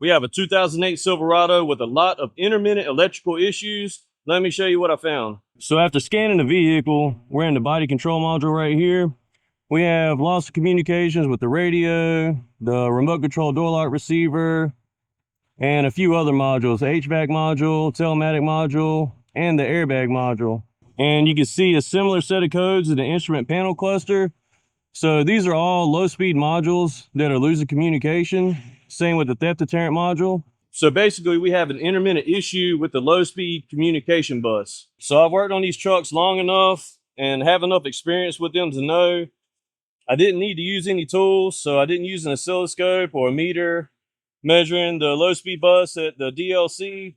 We have a 2008 Silverado with a lot of intermittent electrical issues. Let me show you what I found. So after scanning the vehicle, we're in the body control module right here. We have loss of communications with the radio, the remote control door lock receiver, and a few other modules, the HVAC module, telematic module, and the airbag module. And you can see a similar set of codes in the instrument panel cluster. So these are all low-speed modules that are losing communication. Same with the Theft Deterrent module. So basically we have an intermittent issue with the low-speed communication bus. So I've worked on these trucks long enough and have enough experience with them to know I didn't need to use any tools. So I didn't use an oscilloscope or a meter measuring the low-speed bus at the DLC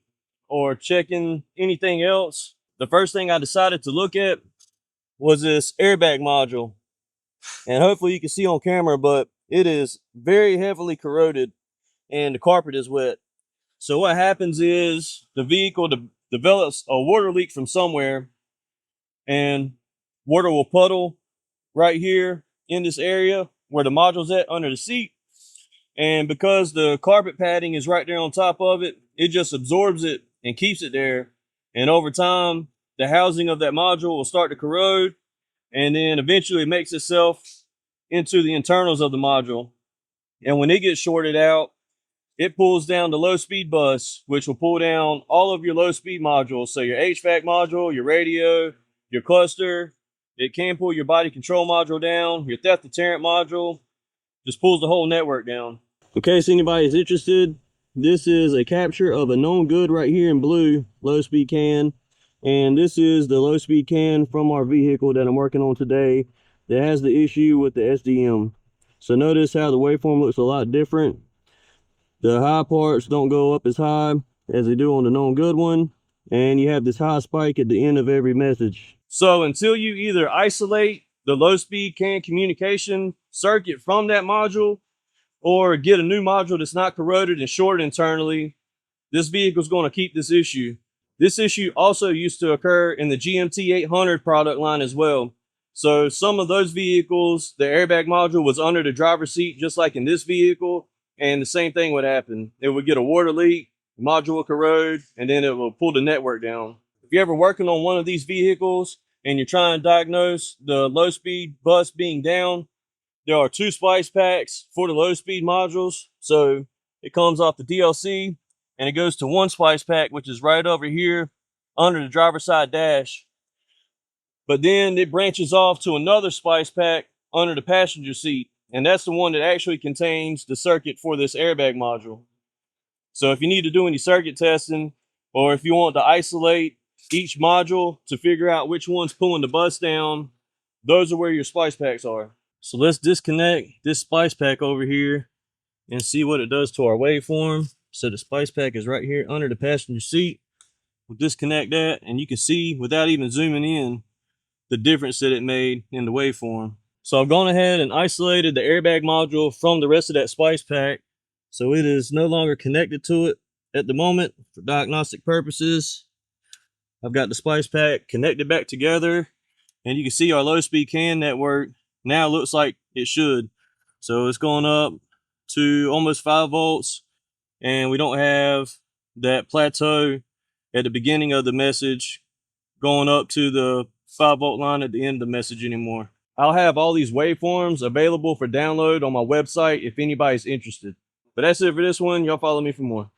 or checking anything else. The first thing I decided to look at was this airbag module. And hopefully you can see on camera, but it is very heavily corroded and the carpet is wet. So what happens is the vehicle develops a water leak from somewhere, and water will puddle right here in this area where the module's at under the seat. And because the carpet padding is right there on top of it, it just absorbs it and keeps it there. And over time, the housing of that module will start to corrode, and then eventually it makes itself into the internals of the module. And when it gets shorted out, it pulls down the low speed bus, which will pull down all of your low speed modules. So your HVAC module, your radio, your cluster. It can pull your body control module down, your theft deterrent module. Just pulls the whole network down. In case anybody is interested, this is a capture of a known good right here in blue, low speed can. And this is the low speed can from our vehicle that I'm working on today that has the issue with the SDM. So notice how the waveform looks a lot different. The high parts don't go up as high as they do on the known good one. And you have this high spike at the end of every message. So until you either isolate the low speed CAN communication circuit from that module or get a new module that's not corroded and shorted internally, this vehicle is going to keep this issue. This issue also used to occur in the GMT 800 product line as well. So some of those vehicles, the airbag module was under the driver's seat, just like in this vehicle, and the same thing would happen. It would get a water leak, the module would corrode, and then it will pull the network down. If you're ever working on one of these vehicles and you're trying to diagnose the low speed bus being down, there are 2 splice packs for the low speed modules. So it comes off the DLC and it goes to 1 splice pack, which is right over here under the driver's side dash. But then it branches off to another splice pack under the passenger seat. And that's the one that actually contains the circuit for this airbag module. So if you need to do any circuit testing, or if you want to isolate each module to figure out which one's pulling the bus down, those are where your splice packs are. So let's disconnect this splice pack over here and see what it does to our waveform. So the splice pack is right here under the passenger seat. We'll disconnect that, and you can see without even zooming in the difference that it made in the waveform. So I've gone ahead and isolated the airbag module from the rest of that splice pack. So it is no longer connected to it at the moment for diagnostic purposes. I've got the splice pack connected back together, and you can see our low speed CAN network now looks like it should. So it's going up to almost 5 volts, and we don't have that plateau at the beginning of the message going up to the 5 volt line at the end of the message anymore. I'll have all these waveforms available for download on my website if anybody's interested. But that's it for this one. Y'all follow me for more.